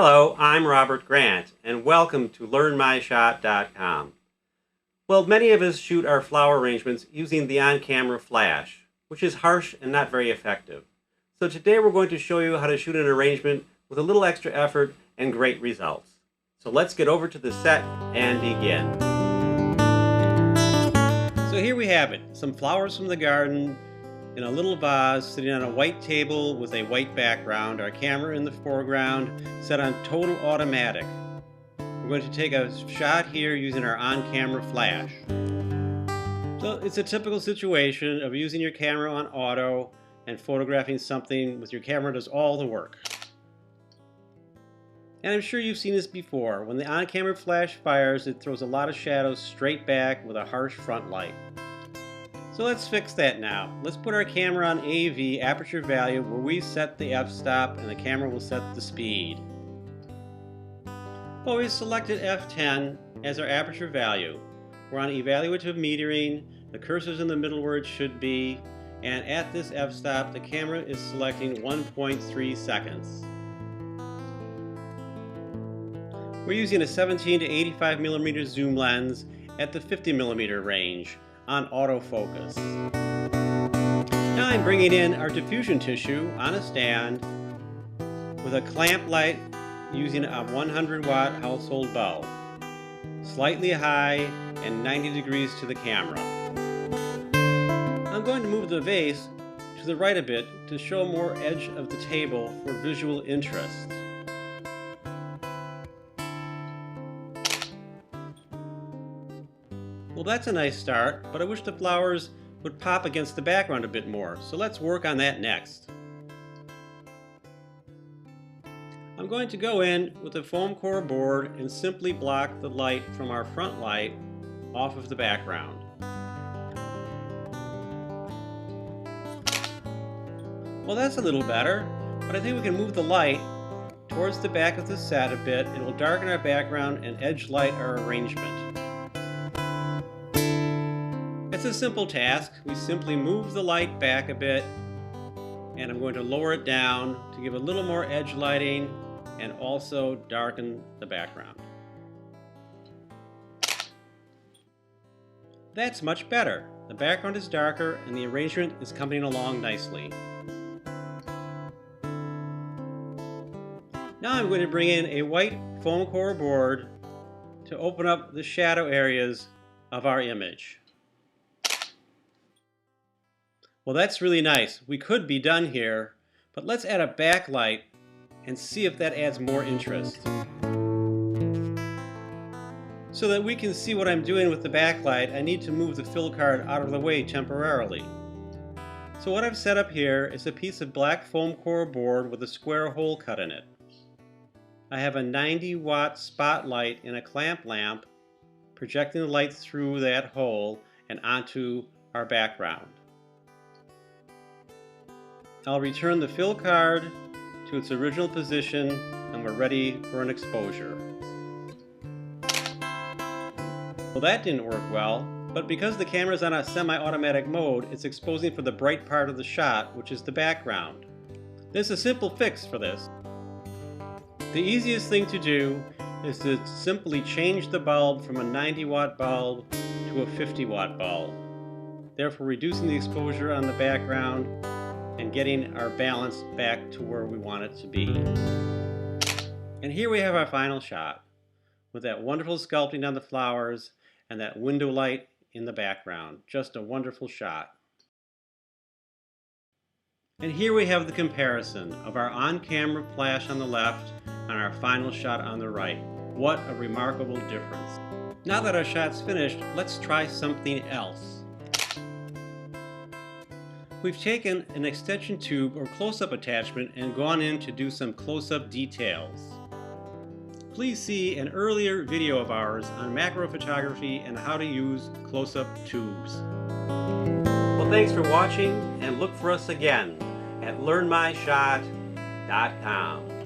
Hello, I'm Robert Grant, and welcome to LearnMyShot.com. Well, many of us shoot our flower arrangements using the on-camera flash, which is harsh and not very effective. So today we're going to show you how to shoot an arrangement with a little extra effort and great results. So let's get over to the set and begin. So here we have it, some flowers from the garden in a little vase sitting on a white table with a white background, our camera in the foreground set on total automatic. We're going to take a shot here using our on-camera flash. So it's a typical situation of using your camera on auto and photographing something with your camera does all the work. And I'm sure you've seen this before. When the on-camera flash fires, it throws a lot of shadows straight back with a harsh front light. So let's fix that now. Let's put our camera on AV, aperture value, where we set the f-stop and the camera will set the speed. Well, we've selected f10 as our aperture value. We're on evaluative metering, the cursor's in the middle where it should be, and at this f-stop the camera is selecting 1.3 seconds. We're using a 17 to 85 millimeter zoom lens at the 50 millimeter range on autofocus. Now I'm bringing in our diffusion tissue on a stand with a clamp light using a 100 watt household bulb, slightly high and 90 degrees to the camera. I'm going to move the vase to the right a bit to show more edge of the table for visual interest. Well, that's a nice start, but I wish the flowers would pop against the background a bit more, so let's work on that next. I'm going to go in with a foam core board and simply block the light from our front light off of the background. Well, that's a little better, but I think we can move the light towards the back of the set a bit. It will darken our background and edge light our arrangement. It's a simple task. We simply move the light back a bit, and I'm going to lower it down to give a little more edge lighting and also darken the background. That's much better. The background is darker and the arrangement is coming along nicely. Now I'm going to bring in a white foam core board to open up the shadow areas of our image. Well, that's really nice. We could be done here, but let's add a backlight and see if that adds more interest. So that we can see what I'm doing with the backlight, I need to move the fill card out of the way temporarily. So what I've set up here is a piece of black foam core board with a square hole cut in it. I have a 90 watt spotlight in a clamp lamp projecting the light through that hole and onto our background. I'll return the fill card to its original position and we're ready for an exposure. Well, that didn't work well, but because the camera is on a semi-automatic mode, it's exposing for the bright part of the shot, which is the background. There's a simple fix for this. The easiest thing to do is to simply change the bulb from a 90 watt bulb to a 50 watt bulb, therefore reducing the exposure on the background and getting our balance back to where we want it to be. And here we have our final shot with that wonderful sculpting on the flowers and that window light in the background. Just a wonderful shot. And here we have the comparison of our on-camera flash on the left and our final shot on the right. What a remarkable difference. Now that our shot's finished, let's try something else. We've taken an extension tube or close-up attachment and gone in to do some close-up details. Please see an earlier video of ours on macro photography and how to use close-up tubes. Well, thanks for watching and look for us again at LearnMyShot.com.